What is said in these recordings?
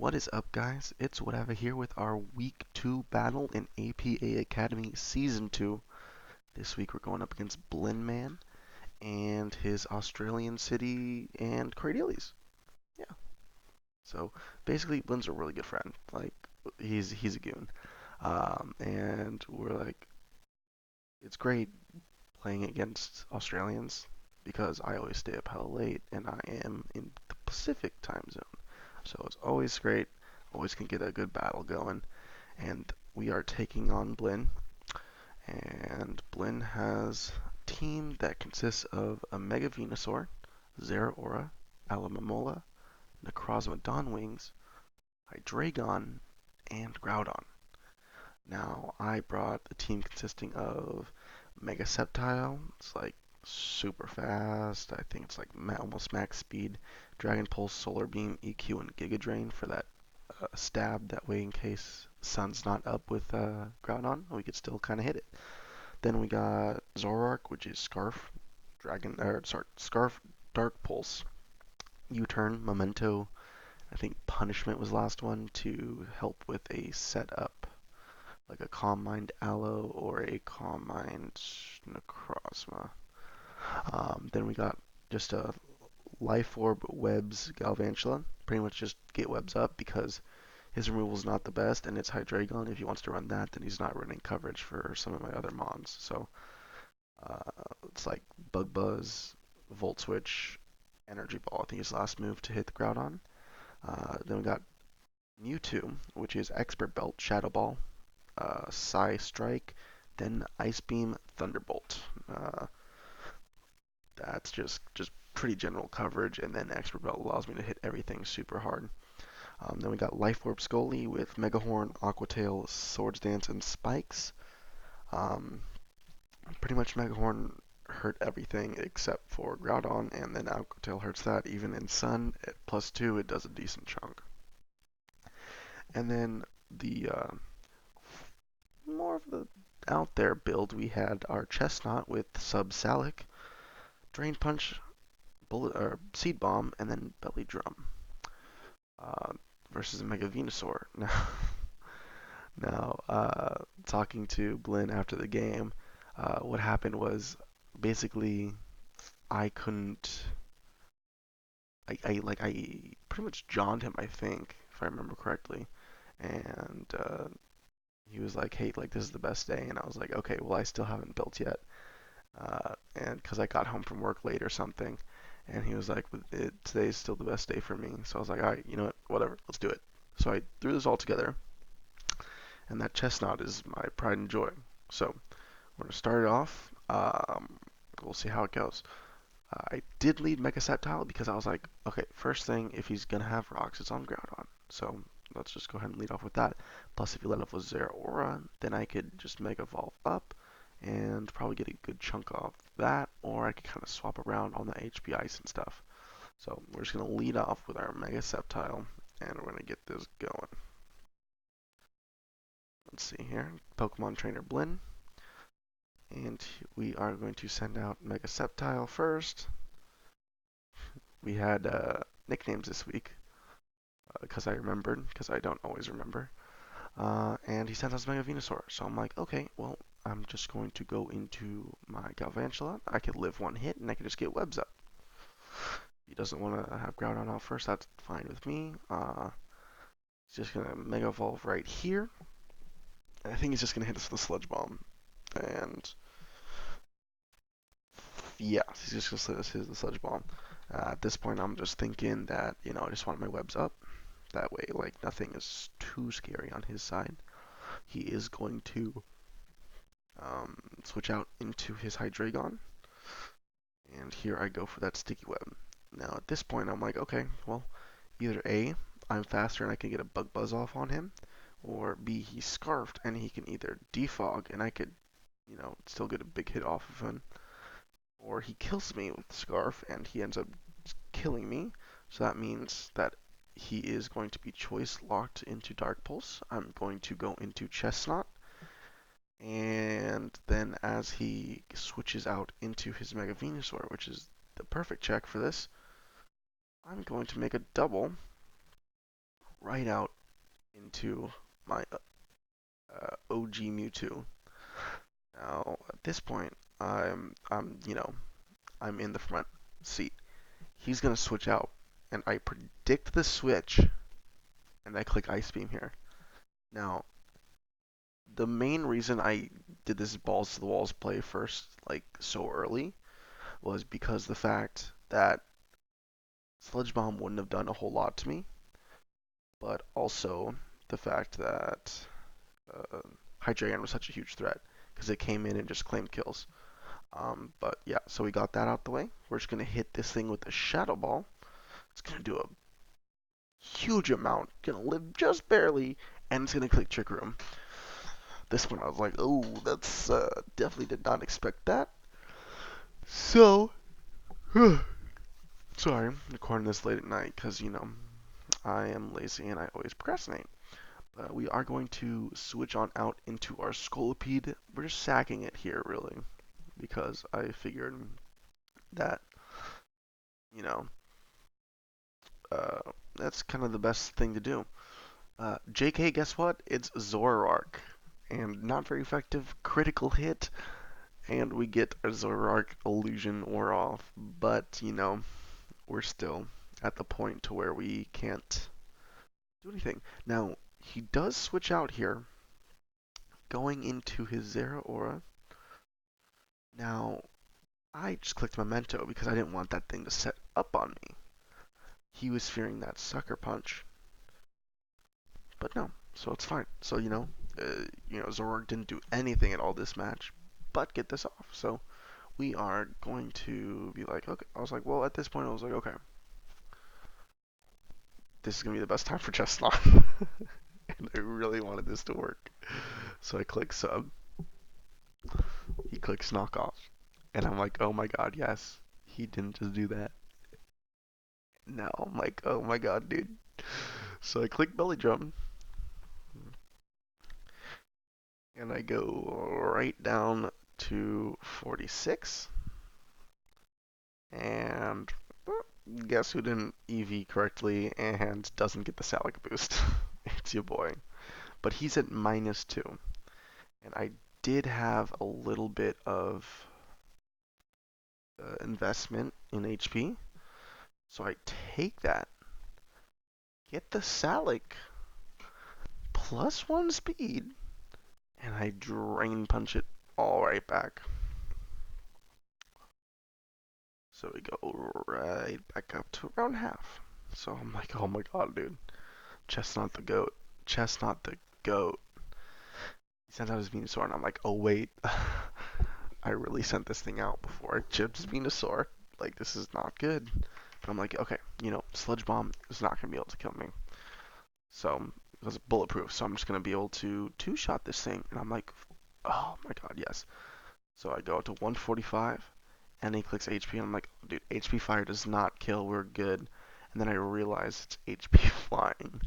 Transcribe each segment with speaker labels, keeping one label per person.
Speaker 1: What is up, guys? It's Whatever here with our Week 2 battle in APA Academy Season 2. This week we're going up against Blinn and his Australian city and Cradillys. Yeah. So basically, Blinn's a really good friend. Like he's a goon. And we're like, it's great playing against Australians because I always stay up hella late and I am in the Pacific time zone. So it's always great. Always can get a good battle going. And we are taking on Blinn. And Blinn has a team that consists of a Mega Venusaur, Zeraora, Alamamola, Necrozma Dawnwings, Hydreigon, and Groudon. Now, I brought a team consisting of Mega Sceptile, it's like super fast, I think it's like almost max speed, Dragon Pulse, Solar Beam, EQ, and Giga Drain for that stab, that way in case the sun's not up with Groudon, we could still kind of hit it. Then we got Zoroark, which is Scarf, Dark Pulse, U-Turn, Memento. I think Punishment was the last one to help with a setup, like a Calm Mind Aloe or a Calm Mind Necrozma. Then we got just a Life Orb Webs Galvantula. Pretty much just get webs up because his removal is not the best, and it's Hydreigon. If he wants to run that, then he's not running coverage for some of my other mons. So it's like Bug Buzz, Volt Switch, Energy Ball. I think his last move to hit the Groudon. Then we got Mewtwo, which is Expert Belt, Shadow Ball, Psy Strike, then Ice Beam, Thunderbolt. That's just pretty general coverage, and then Expert Belt allows me to hit everything super hard. Then we got Life Orb Scully with Megahorn, Aqua Tail, Swords Dance, and Spikes. Um, Pretty much Megahorn hurt everything except for Groudon, and then Aqua Tail hurts that. Even in Sun at +2, it does a decent chunk. And then the more of the out there build, we had our Chestnut with Sub Salic, Drain Punch, Bullet or Seed Bomb, and then Belly Drum uh, versus a Mega Venusaur. Now, talking to Blinn after the game, what happened was basically I couldn't. I pretty much jawned him, I think, if I remember correctly, and he was like, "Hey, like this is the best day," and I was like, "Okay, well I still haven't built yet," and because I got home from work late or something, and he was like, "Today's still the best day for me," so I was like, "All right, you know what, whatever, let's do it." So I threw this all together, and that chestnut is my pride and joy. So we're gonna start it off. We'll see how it goes. I did lead Mega Sceptile because I was like, okay, first thing, if he's gonna have rocks, it's on Groudon. So let's just go ahead and lead off with that. Plus, if he led off with Zeraora, then I could just Mega Evolve up and probably get a good chunk off that, or I could kind of swap around on the HP Ice and stuff. So we're just gonna lead off with our Mega Sceptile, and we're gonna get this going. Let's see here, Pokemon Trainer Blinn. And we are going to send out Mega Sceptile first. We had nicknames this week because I remembered, because I don't always remember. And he sent us Mega Venusaur. So I'm like, okay, well, I'm just going to go into my Galvantula. I could live one hit and I could just get webs up. He doesn't want to have Groudon out first. That's fine with me. He's just going to Mega Evolve right here. And I think he's just going to hit us with a Sludge Bomb. And yeah, he's just going to hit us the Sludge Bomb. At this point, I'm just thinking that, I just want my webs up. That way, like, nothing is too scary on his side. He is going to switch out into his Hydreigon. And here I go for that Sticky Web. Now, at this point, I'm like, okay, well, either A, I'm faster and I can get a Bug Buzz off on him, or B, he's Scarfed and he can either defog and I could, still get a big hit off of him, or he kills me with Scarf and he ends up killing me. So that means that he is going to be choice locked into Dark Pulse. I'm going to go into Chestnut. And then as he switches out into his Mega Venusaur, which is the perfect check for this, I'm going to make a double right out into my OG Mewtwo. Now, at this point, I'm in the front seat. He's gonna switch out, and I predict the switch, and I click Ice Beam here. Now, the main reason I did this balls to the walls play first, like so early, was because the fact that Sludge Bomb wouldn't have done a whole lot to me, but also the fact that uh, Hydreigon was such a huge threat because it came in and just claimed kills. But yeah, so we got that out the way. We're just gonna hit this thing with the Shadow Ball. It's gonna do a huge amount, gonna live just barely, and it's gonna click Trick Room. This one I was like, oh, that's definitely did not expect that. So, sorry, I'm recording this late at night because I am lazy and I always procrastinate. We are going to switch on out into our Scolipede. We're just sacking it here, really, because I figured that, you know, uh, that's kind of the best thing to do. JK, guess what? It's Zoroark. And not very effective, critical hit, and we get a Zoroark illusion or off. But, we're still at the point to where we can't do anything. Now, he does switch out here, going into his Zeraora. Now, I just clicked Memento because I didn't want that thing to set up on me. He was fearing that Sucker Punch, but no, so it's fine. So Zoroark didn't do anything at all this match, but get this off. So we are going to be like, okay. I was like, well, at this point, I was like, okay, this is gonna be the best time for Chestnut, and I really wanted this to work. So I click sub. He clicks knockoff, and I'm like, oh my god, yes, he didn't just do that. Now I'm like, oh my god, dude. So I click belly drum, and I go right down to 46. And guess who didn't EV correctly and doesn't get the Salic boost? It's your boy. But he's at -2. And I did have a little bit of investment in HP. So I take that, get the Salic, +1 speed, and I drain punch it all right back. So we go right back up to around half. So I'm like, oh my god, dude. Chestnut the goat. Chestnut the goat. He sent out his Venusaur, and I'm like, oh wait. I really sent this thing out before I chipped his Venusaur. Like, this is not good. But I'm like, okay, Sludge Bomb is not going to be able to kill me. So, because it's bulletproof, so I'm just going to be able to two-shot this thing. And I'm like, oh my god, yes. So I go to 145, and he clicks HP, and I'm like, dude, HP Fire does not kill, we're good. And then I realize it's HP Flying.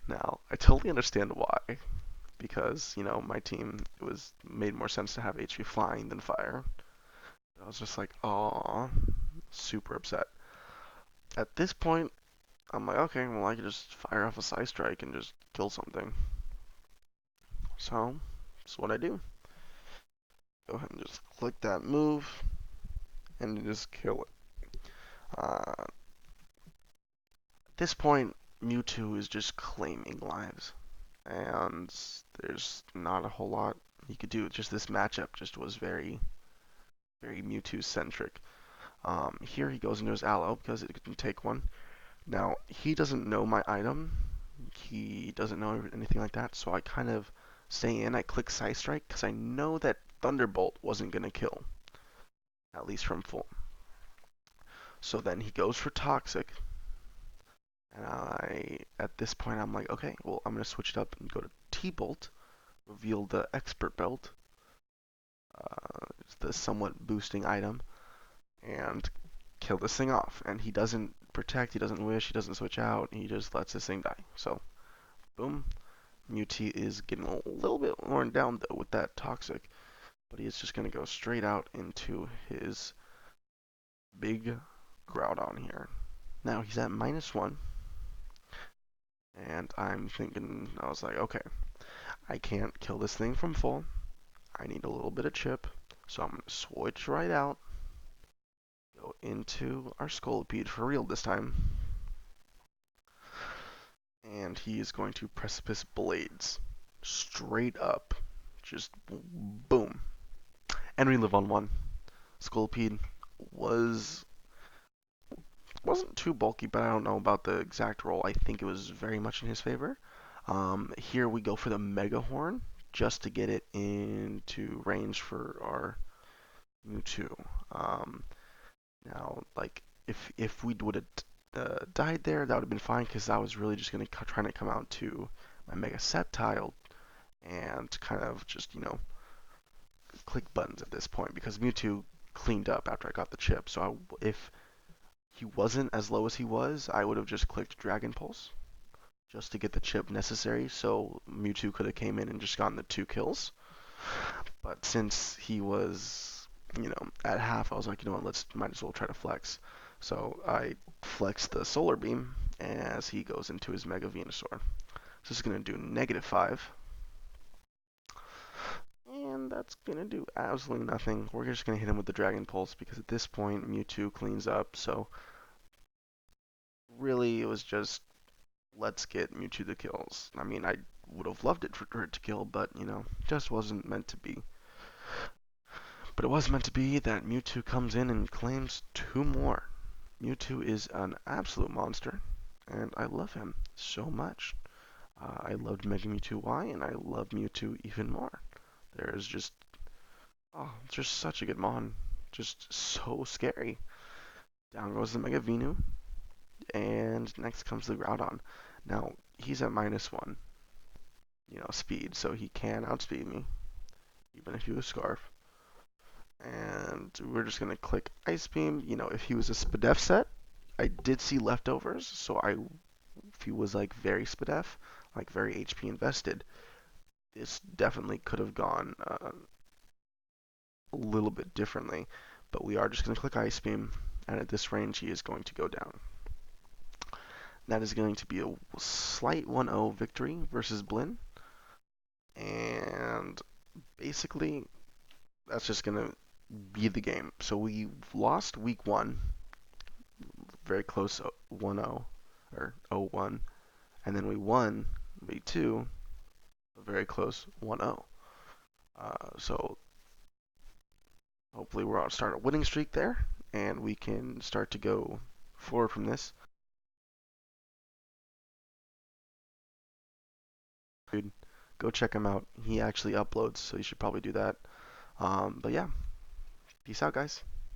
Speaker 1: Now, I totally understand why, because, my team, it was made more sense to have HP Flying than Fire. I was just like, aw, super upset. At this point, I'm like, okay, well, I could just fire off a Psy Strike and just kill something. So, that's what I do. Go ahead and just click that move, and just kill it. At this point, Mewtwo is just claiming lives, and there's not a whole lot he could do. Just this matchup just was very, very Mewtwo-centric. Here he goes into his Aloe because it can take one. Now, he doesn't know my item. He doesn't know anything like that, so I kind of stay in. I click Psy Strike because I know that Thunderbolt wasn't going to kill, at least from full. So then he goes for Toxic, and at this point, I'm like, okay, well, I'm going to switch it up and go to T-Bolt, reveal the Expert Belt, it's the somewhat boosting item, and kill this thing off. And he doesn't protect, he doesn't wish, he doesn't switch out, he just lets this thing die. So, boom. Mewtwo is getting a little bit worn down though with that Toxic, but he is just going to go straight out into his big Groudon here. Now he's at -1, And I'm thinking, I was like, okay, I can't kill this thing from full. I need a little bit of chip. So I'm going to switch right out, go into our Scolipede for real this time. And he is going to Precipice Blades. Straight up. Just boom. And we live on one. Scolipede wasn't too bulky, but I don't know about the exact roll. I think it was very much in his favor. Here we go for the Mega Horn, just to get it into range for our Mewtwo. Um, Now, like, if we would have died there, that would have been fine, because I was really just trying to come out to my Mega Sceptile and kind of just, click buttons at this point, because Mewtwo cleaned up after I got the chip. So if he wasn't as low as he was, I would have just clicked Dragon Pulse just to get the chip necessary, so Mewtwo could have came in and just gotten the 2 kills. But since he was, at half, I was like, what, might as well try to flex. So I flexed the Solar Beam as he goes into his Mega Venusaur. So this is going to do -5. And that's going to do absolutely nothing. We're just going to hit him with the Dragon Pulse, because at this point, Mewtwo cleans up. So really, it was just, let's get Mewtwo the kills. I mean, I would have loved it for it to kill, but, just wasn't meant to be. But it was meant to be that Mewtwo comes in and claims 2 more. Mewtwo is an absolute monster, and I love him so much. I loved Mega Mewtwo Y, and I love Mewtwo even more. There is just, just such a good mon. Just so scary. Down goes the Mega Venu, and next comes the Groudon. Now, he's at -1, speed, so he can outspeed me, even if he was Scarf. And we're just going to click Ice Beam. If he was a Spadef set, I did see leftovers, so if he was like very Spadef, like very HP invested, this definitely could have gone a little bit differently. But we are just going to click Ice Beam, and at this range, he is going to go down. That is going to be a slight 1-0 victory versus Blinn, and basically, that's just going to be the game. So we lost week 1, very close 1-0, or 0-1, and then we won week 2, a very close 1-0. So hopefully we're on start a winning streak there, and we can start to go forward from this. Dude, go check him out. He actually uploads, so you should probably do that. But yeah, peace out, guys.